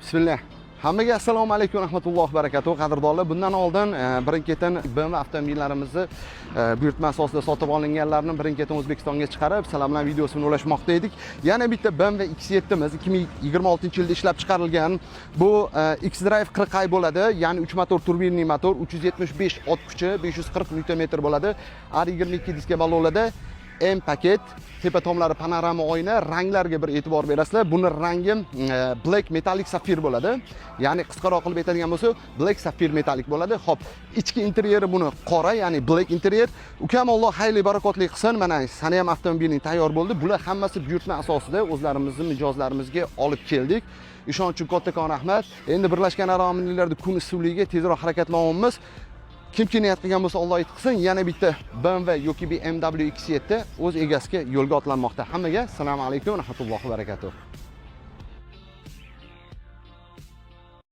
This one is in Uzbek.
Bismillah. Hammaga assalomu alaykum rahmatullohi barakatuh. Qadrdonlar, bundan oldin birin-ketin BMW avtomobillarimizni buyurtma asosida sotib olinganlarni birin-ketin O'zbekistonga chiqarib, sizlar bilan videosini ulashmoqda edik. Yana bitta BMW X7'miz 2026-yilda ishlab chiqarilgan. Bu X-Drive 40i bo'ladi, ya'ni 3 motor turbinli motor, 375 ot kuchi, 540 Nm bo'ladi. R22 diska ballonlarda M paket, tepa tomlari panorama oyna, ranglarga bir e'tibor berasizlar. Buni rangi black metallic sapphire bo'ladi. Ya'ni qisqaroq qilib aytadigan bo'lsa, black sapphire metallic bo'ladi. Xo'p, ichki interyeri buni qora, ya'ni black interyer. Ukam Alloh xayrli barakotli qilsin. Mana sana ham avtomobiling tayyor bo'ldi. Bular hammasi buyurtma asosida o'zlarimizning mijozlarimizga olib keldik. Ishonch uchun kattakon rahmat. Endi Birlashgan Arab Amirliklarida kun isuvligiga tezroq harakatlanamiz. Kimki niyat qilgan bo'lsa Alloh yetqizsin. Yana bitta BMW yoki BMW X7 o'z egasiga yo'lga otlanmoqda. Hammaga assalomu alaykum va rahmatullohi va barakatuh.